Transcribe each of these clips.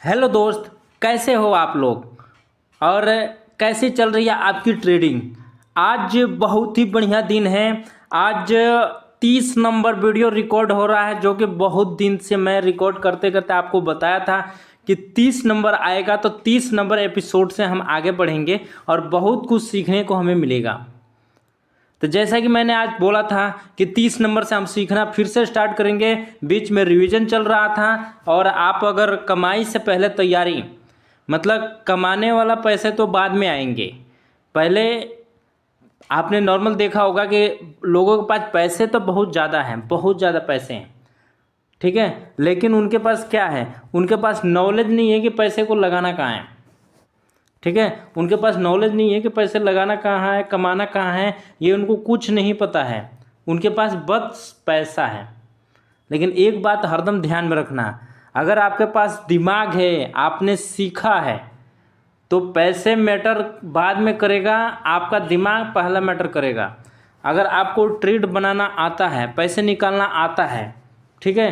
Hello दोस्त, कैसे हो आप लोग और कैसी चल रही है आपकी ट्रेडिंग। आज बहुत ही बढ़िया दिन है। आज 30 नंबर वीडियो रिकॉर्ड हो रहा है, जो कि बहुत दिन से मैं रिकॉर्ड करते करते आपको बताया था कि 30 नंबर आएगा, तो 30 नंबर एपिसोड से हम आगे बढ़ेंगे और बहुत कुछ सीखने को हमें मिलेगा। तो जैसा कि मैंने आज बोला था कि 30 नंबर से हम सीखना फिर से स्टार्ट करेंगे। बीच में रिवीजन चल रहा था और आप अगर कमाई से पहले तैयारी, मतलब कमाने वाला पैसे तो बाद में आएंगे। पहले आपने नॉर्मल देखा होगा कि लोगों के पास पैसे तो बहुत ज़्यादा हैं, बहुत ज़्यादा पैसे हैं, ठीक है, लेकिन उनके पास क्या है, उनके पास नॉलेज नहीं है कि पैसे को लगाना कहाँ है। ठीक है, उनके पास नॉलेज नहीं है कि पैसे लगाना कहाँ है, कमाना कहाँ है, ये उनको कुछ नहीं पता है। उनके पास बस पैसा है। लेकिन एक बात हरदम ध्यान में रखना, अगर आपके पास दिमाग है, आपने सीखा है, तो पैसे मैटर बाद में करेगा, आपका दिमाग पहला मैटर करेगा। अगर आपको ट्रेड बनाना आता है, पैसे निकालना आता है, ठीक है,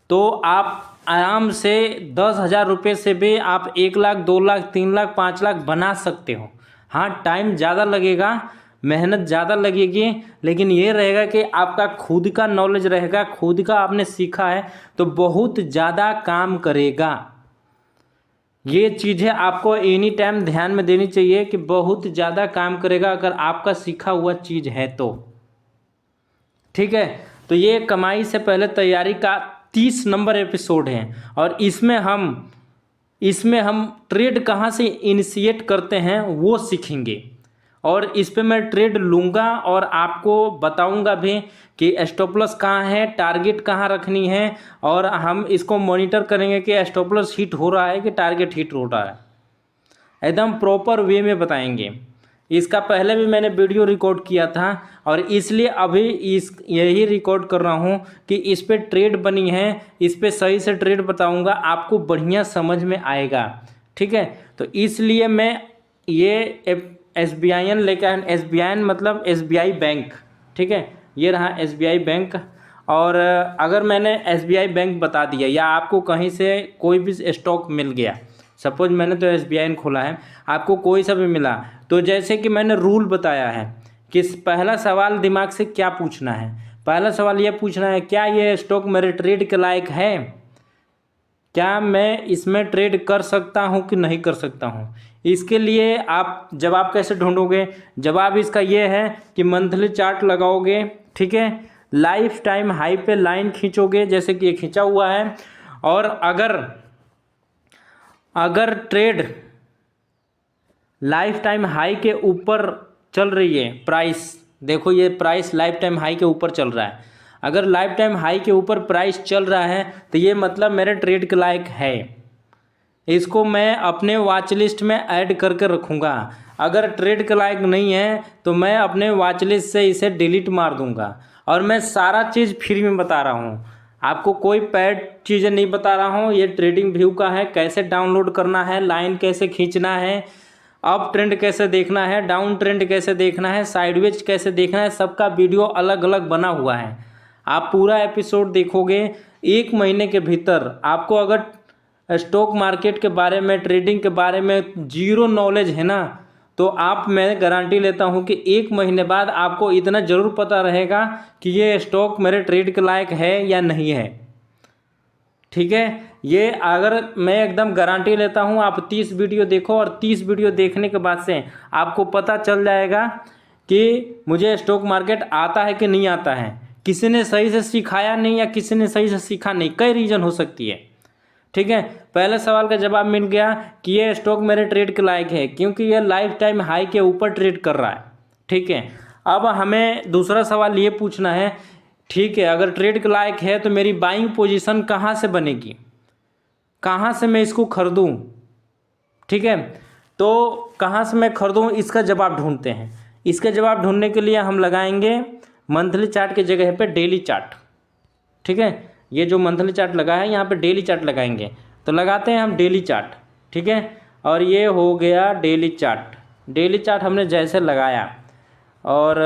तो आप आराम से 10,000 रुपये से भी आप 1 लाख, 2 लाख, 3 लाख, 5 लाख बना सकते हो। हाँ, टाइम ज़्यादा लगेगा, मेहनत ज़्यादा लगेगी, लेकिन ये रहेगा कि आपका खुद का नॉलेज रहेगा, खुद का आपने सीखा है, तो बहुत ज़्यादा काम करेगा। ये चीज़ें आपको एनी टाइम ध्यान में देनी चाहिए कि बहुत ज़्यादा काम करेगा अगर आपका सीखा हुआ चीज़ है तो। ठीक है, तो ये कमाई से पहले तैयारी का 30 नंबर एपिसोड है और इसमें हम ट्रेड कहाँ से इनिशिएट करते हैं वो सीखेंगे। और इस पे मैं ट्रेड लूँगा और आपको बताऊंगा भी कि स्टॉप लॉस कहाँ है, टारगेट कहाँ रखनी है, और हम इसको मॉनिटर करेंगे कि स्टॉप लॉस हिट हो रहा है कि टारगेट हिट हो रहा है। एकदम प्रॉपर वे में बताएंगे। इसका पहले भी मैंने वीडियो रिकॉर्ड किया था और इसलिए अभी यही रिकॉर्ड कर रहा हूँ कि इस पे ट्रेड बनी है, इस पे सही से ट्रेड बताऊँगा, आपको बढ़िया समझ में आएगा। ठीक है, तो इसलिए मैं ये SBI लेकर, SBI मतलब SBI बैंक, ठीक है, ये रहा SBI बैंक। और अगर मैंने SBI बैंक बता दिया या आपको कहीं से कोई भी स्टॉक मिल गया, सपोज मैंने तो SBI खोला है, आपको कोई सा भी मिला, तो जैसे कि मैंने रूल बताया है कि पहला सवाल दिमाग से क्या पूछना है, पहला सवाल ये पूछना है, क्या ये स्टॉक मेरे ट्रेड के लायक है, क्या मैं इसमें ट्रेड कर सकता हूँ कि नहीं कर सकता हूँ। इसके लिए आप जवाब कैसे ढूंढोगे, जवाब इसका ये है कि मंथली चार्ट लगाओगे, ठीक है, लाइफ टाइम हाई पे लाइन खींचोगे जैसे कि ये खींचा हुआ है, और अगर ट्रेड लाइफ टाइम हाई के ऊपर चल रही है, प्राइस देखो ये प्राइस लाइफ टाइम हाई के ऊपर चल रहा है, अगर लाइफ टाइम हाई के ऊपर प्राइस चल रहा है तो ये मतलब मेरे ट्रेड के लायक है। इसको मैं अपने वॉच लिस्ट में ऐड करके रखूँगा। अगर ट्रेड के लायक नहीं है तो मैं अपने वॉच लिस्ट से इसे डिलीट मार दूँगा। और मैं सारा चीज़ फ्री में बता रहा हूँ, आपको कोई पैड चीज़ें नहीं बता रहा हूँ। ये ट्रेडिंग व्यू का है, कैसे डाउनलोड करना है, लाइन कैसे खींचना है, अप ट्रेंड कैसे देखना है, डाउन ट्रेंड कैसे देखना है, साइडवेज कैसे देखना है, सबका वीडियो अलग अलग बना हुआ है। आप पूरा एपिसोड देखोगे, 1 महीने के भीतर आपको अगर स्टॉक मार्केट के बारे में, ट्रेडिंग के बारे में जीरो नॉलेज है ना, तो मैं गारंटी लेता हूँ कि 1 महीने बाद आपको इतना ज़रूर पता रहेगा कि ये स्टॉक मेरे ट्रेड के लायक है या नहीं है। ठीक है, ये अगर मैं एकदम गारंटी लेता हूँ। आप 30 वीडियो देखो और 30 वीडियो देखने के बाद से आपको पता चल जाएगा कि मुझे स्टॉक मार्केट आता है कि नहीं आता है, किसी ने सही से सिखाया नहीं या किसी ने सही से सीखा नहीं, कई रीज़न हो सकती है। ठीक है, पहले सवाल का जवाब मिल गया कि ये स्टॉक मेरे ट्रेड के लायक है क्योंकि ये लाइफ टाइम हाई के ऊपर ट्रेड कर रहा है। ठीक है, अब हमें दूसरा सवाल ये पूछना है, ठीक है, अगर ट्रेड के लायक है तो मेरी बाइंग पोजीशन कहाँ से बनेगी, कहाँ से मैं इसको खरीदूँ। ठीक है, तो कहाँ से मैं खरीदूँ, इसका जवाब ढूंढते हैं। इसका जवाब ढूंढने के लिए हम लगाएंगे मंथली चार्ट की जगह पे डेली चार्ट। ठीक है, ये जो मंथली चार्ट लगा है यहाँ पे डेली चार्ट लगाएंगे, तो लगाते हैं हम डेली चार्ट। ठीक है, और ये हो गया डेली चार्ट। डेली चार्ट हमने जैसे लगाया और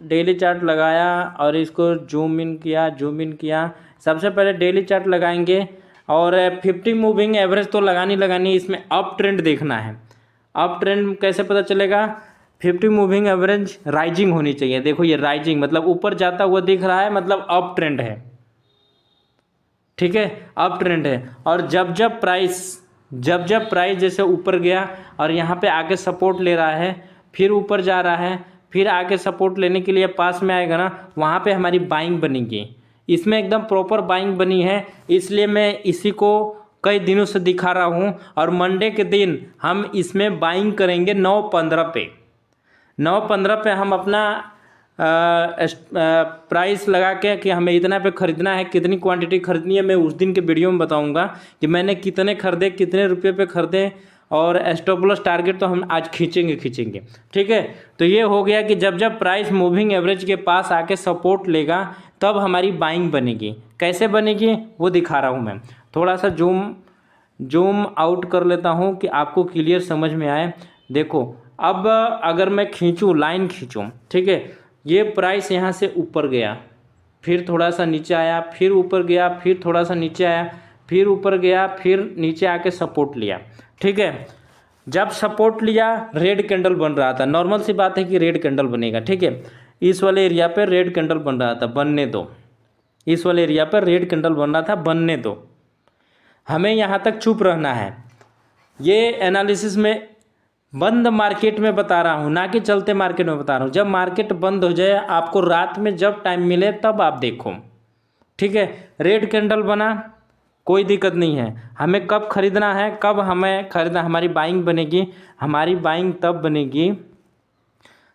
डेली चार्ट लगाया और इसको जूम इन किया, सबसे पहले डेली चार्ट लगाएंगे और 50 मूविंग एवरेज तो लगानी, इसमें अप ट्रेंड देखना है। अप ट्रेंड कैसे पता चलेगा? 50 मूविंग एवरेज राइजिंग होनी चाहिए। देखो ये राइजिंग मतलब ऊपर जाता हुआ दिख रहा है, मतलब अप ट्रेंड है, ठीक है, अप ट्रेंड है। और जब जब प्राइस जैसे ऊपर गया और यहाँ पे आके सपोर्ट ले रहा है, फिर ऊपर जा रहा है, फिर आके सपोर्ट लेने के लिए पास में आएगा ना, वहाँ पे हमारी बाइंग बनेगी। इसमें एकदम प्रॉपर बाइंग बनी है, इसलिए मैं इसी को कई दिनों से दिखा रहा हूँ। और मंडे के दिन हम इसमें बाइंग करेंगे 9:15 पे। 9:15 पे हम अपना प्राइस लगा के कि हमें इतना पे ख़रीदना है, कितनी क्वांटिटी खरीदनी है, मैं उस दिन के वीडियो में बताऊंगा कि मैंने कितने खरीदे, कितने रुपये पे ख़रीदे। और स्टॉप लॉस टारगेट तो हम आज खींचेंगे, ठीक है। तो ये हो गया कि जब जब प्राइस मूविंग एवरेज के पास आके सपोर्ट लेगा तब हमारी बाइंग बनेगी। कैसे बनेगी वो दिखा रहा हूँ मैं। थोड़ा सा जूम आउट कर लेता हूँ कि आपको क्लियर समझ में आए। देखो अब अगर मैं खींचूँ, लाइन खींचूँ, ठीक है, ये प्राइस यहाँ से ऊपर गया, फिर थोड़ा सा नीचे आया, फिर ऊपर गया, फिर थोड़ा सा नीचे आया, फिर ऊपर गया, फिर नीचे आके सपोर्ट लिया, ठीक है। जब सपोर्ट लिया रेड कैंडल बन रहा था, नॉर्मल सी बात है कि रेड कैंडल बनेगा, ठीक है। इस वाले एरिया पर रेड कैंडल बन रहा था, बनने दो। इस वाले एरिया पर रेड कैंडल बन रहा था, बनने दो। हमें यहाँ तक चुप रहना है। ये एनालिसिस में बंद मार्केट में बता रहा हूँ, ना कि चलते मार्केट में बता रहा हूँ। जब मार्केट बंद हो जाए, आपको रात में जब टाइम मिले तब आप देखो, ठीक है। रेड कैंडल बना, कोई दिक्कत नहीं है। हमें कब खरीदना है, कब हमें खरीदना, हमारी बाइंग बनेगी। हमारी बाइंग तब बनेगी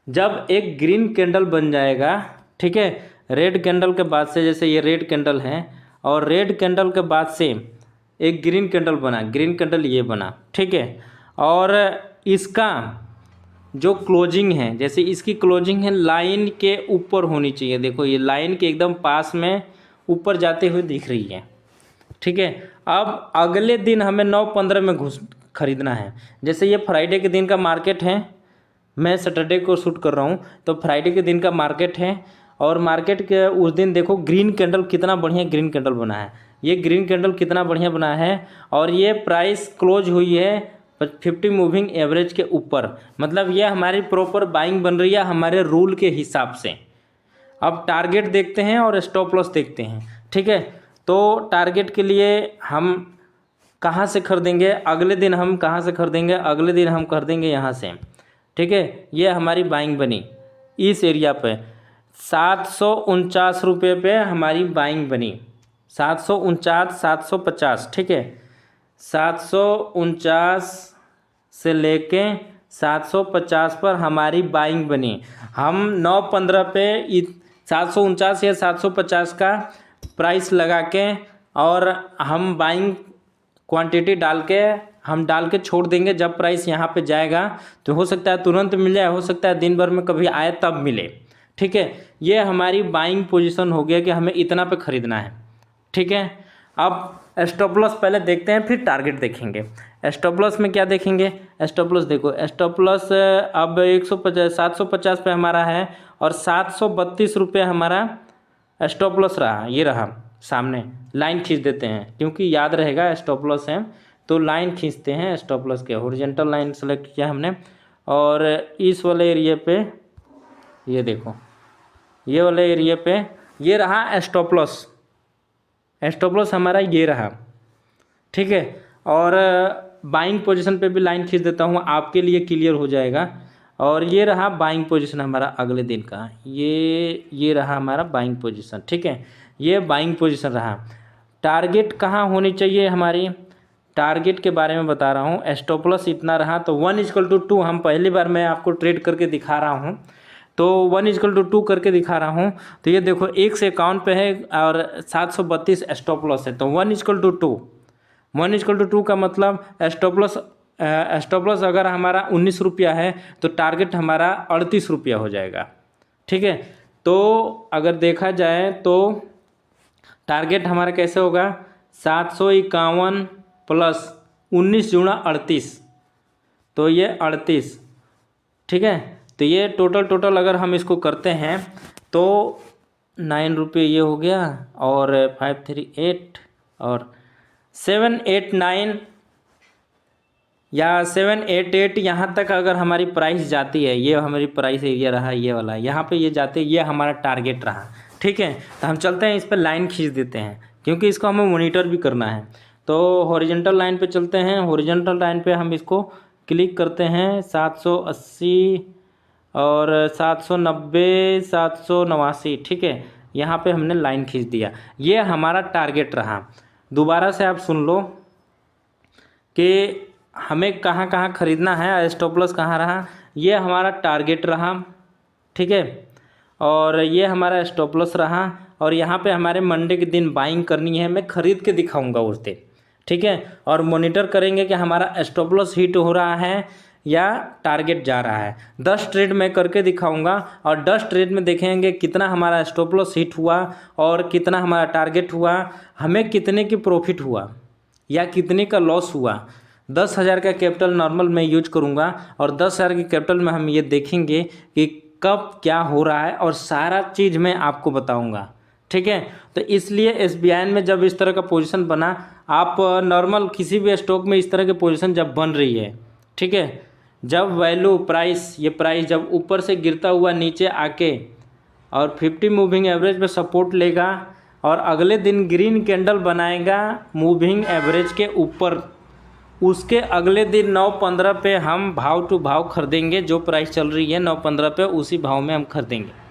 जब एक ग्रीन कैंडल बन जाएगा, ठीक है। रेड कैंडल के बाद से, जैसे ये रेड कैंडल है और रेड कैंडल के बाद से एक ग्रीन कैंडल बना, ग्रीन कैंडल ये बना, ठीक है। और इसका जो क्लोजिंग है, जैसे इसकी क्लोजिंग है लाइन के ऊपर होनी चाहिए। देखो ये लाइन के एकदम पास में ऊपर जाते हुए दिख रही है, ठीक है। अब अगले दिन हमें 9:15 में खरीदना है। जैसे ये फ्राइडे के दिन का मार्केट है, मैं सैटरडे को शूट कर रहा हूँ, तो फ्राइडे के दिन का मार्केट है। और मार्केट के उस दिन देखो ग्रीन कैंडल कितना बढ़िया ग्रीन कैंडल बना है, ये ग्रीन कैंडल कितना बढ़िया बना है। और ये प्राइस क्लोज हुई है 50 मूविंग एवरेज के ऊपर, मतलब ये हमारी प्रॉपर बाइंग बन रही है हमारे रूल के हिसाब से। अब टारगेट देखते हैं और स्टॉप लॉस देखते हैं, ठीक है। तो टारगेट के लिए हम कहाँ से खरीदेंगे, अगले दिन हम कहाँ से खरीदेंगे, अगले दिन हम खरीदेंगे यहाँ से, ठीक है। ये हमारी बाइंग बनी इस एरिया पे 749 रुपये पे हमारी बाइंग बनी, 749 750, ठीक है। 749 से लेके 750 पर हमारी बाइंग बनी। हम 9:15 पे 749 या 750 का प्राइस लगा के और हम बाइंग क्वांटिटी डाल के छोड़ देंगे। जब प्राइस यहाँ पे जाएगा तो हो सकता है तुरंत मिल जाए, हो सकता है दिन भर में कभी आए तब मिले, ठीक है। ये हमारी बाइंग पोजीशन हो गया कि हमें इतना पे ख़रीदना है, ठीक है। अब स्टॉप लॉस पहले देखते हैं, फिर टारगेट देखेंगे। स्टॉप लॉस में क्या देखेंगे, स्टॉप लॉस देखो, स्टॉप लॉस अब 750 पे हमारा है और 732 रुपये हमारा स्टॉप लॉस रहा। ये रहा सामने, लाइन खींच देते हैं क्योंकि याद रहेगा स्टॉप लॉस है, तो लाइन खींचते हैं स्टॉप लॉस के। हॉरिजॉन्टल लाइन सेलेक्ट किया हमने और इस वाले एरिया पे ये देखो, ये वाले एरिया पे ये रहा स्टॉप लॉस। स्टॉप लॉस हमारा ये रहा, ठीक है। और बाइंग पोजीशन पे भी लाइन खींच देता हूँ, आपके लिए क्लियर हो जाएगा। और ये रहा बाइंग पोजीशन हमारा अगले दिन का, ये रहा हमारा बाइंग पोजीशन, ठीक है। ये बाइंग पोजीशन रहा। टारगेट कहाँ होनी चाहिए हमारी, टारगेट के बारे में बता रहा हूँ। स्टॉप लॉस इतना रहा तो 1:2 हम पहली बार मैं आपको ट्रेड करके दिखा रहा हूँ, तो 1:2 करके दिखा रहा हूँ। तो ये देखो 151 पे है और 732 स्टॉप लॉस है, तो 1:2 का मतलब स्टॉप लॉस अगर हमारा 19 रुपया है तो टारगेट हमारा 38 रुपया हो जाएगा, ठीक है। तो अगर देखा जाए तो टारगेट हमारा कैसे होगा, 751 प्लस 19 गुणा 38, तो ये 38, ठीक है। तो ये टोटल अगर हम इसको करते हैं तो 9 रुपये ये हो गया और 538 और 789 या 788 यहाँ तक अगर हमारी प्राइस जाती है, ये हमारी प्राइस एरिया रहा ये वाला, यहाँ पे ये जाते, ये हमारा टारगेट रहा। ठीक है, तो हम चलते हैं, इस पर लाइन खींच देते हैं क्योंकि इसको हमें मॉनिटर भी करना है। तो हॉरिजॉन्टल लाइन पे चलते हैं, हॉरिजॉन्टल लाइन पे हम इसको क्लिक करते हैं 780 और 790 789। ठीक है, यहाँ पे हमने लाइन खींच दिया, ये हमारा टारगेट रहा। दोबारा से आप सुन लो कि हमें कहाँ कहाँ ख़रीदना है, स्टॉप लॉस कहाँ रहा, ये हमारा टारगेट रहा। ठीक है, और ये हमारा स्टॉप लॉस रहा, और यहाँ पे हमारे मंडे के दिन बाइंग करनी है, मैं ख़रीद के दिखाऊंगा उस दिन। ठीक है, और मॉनिटर करेंगे कि हमारा स्टॉप लॉस हिट हो रहा है या टारगेट जा रहा है। 10 ट्रेड मैं करके दिखाऊंगा, और 10 ट्रेड में देखेंगे कितना हमारा स्टॉप लॉस हिट हुआ और कितना हमारा टारगेट हुआ, हमें कितने की प्रॉफिट हुआ या कितने का लॉस हुआ। 10,000 का कैपिटल नॉर्मल मैं यूज करूंगा, और 10,000 के कैपिटल में हम ये देखेंगे कि कब क्या हो रहा है, और सारा चीज़ मैं आपको बताऊंगा। ठीक है, तो इसलिए SBI में जब इस तरह का पोजीशन बना, आप नॉर्मल किसी भी स्टॉक में इस तरह की पोजीशन जब बन रही है, ठीक है, जब वैल्यू प्राइस, ये प्राइस जब ऊपर से गिरता हुआ नीचे आके और 50 मूविंग एवरेज पे सपोर्ट लेगा और अगले दिन ग्रीन कैंडल बनाएगा मूविंग एवरेज के ऊपर, उसके अगले दिन 9:15 पे हम भाव टू भाव खरीदेंगे। जो प्राइस चल रही है 9:15 पे, उसी भाव में हम खरीदेंगे।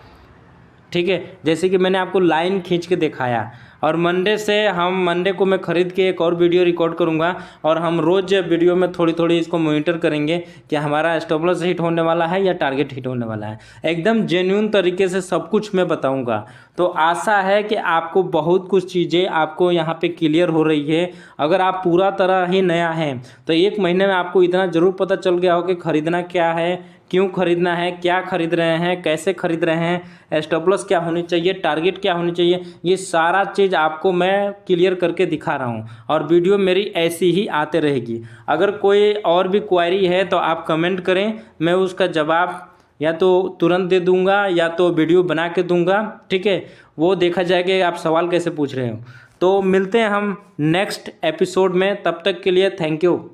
ठीक है, जैसे कि मैंने आपको लाइन खींच के दिखाया, और मंडे को मैं ख़रीद के एक और वीडियो रिकॉर्ड करूंगा, और हम रोज़ वीडियो में थोड़ी थोड़ी इसको मॉनिटर करेंगे कि हमारा स्टॉप लॉस हिट होने वाला है या टारगेट हिट होने वाला है। एकदम जेन्युइन तरीके से सब कुछ मैं बताऊंगा। तो आशा है कि आपको बहुत कुछ चीज़ें आपको यहाँ पे क्लियर हो रही है। अगर आप पूरा तरह ही नया हैं तो 1 महीने में आपको इतना ज़रूर पता चल गया हो कि ख़रीदना क्या है, क्यों खरीदना है, क्या खरीद रहे हैं, कैसे खरीद रहे हैं, स्टॉप लॉस क्या होनी चाहिए, टारगेट क्या होनी चाहिए, ये सारा चीज़ आपको मैं क्लियर करके दिखा रहा हूँ। और वीडियो मेरी ऐसी ही आते रहेगी। अगर कोई और भी क्वेरी है तो आप कमेंट करें, मैं उसका जवाब या तो तुरंत दे दूंगा या तो वीडियो बना के दूंगा। ठीक है, वो देखा जाएगा कि आप सवाल कैसे पूछ रहे हो। तो मिलते हैं हम नेक्स्ट एपिसोड में, तब तक के लिए थैंक यू।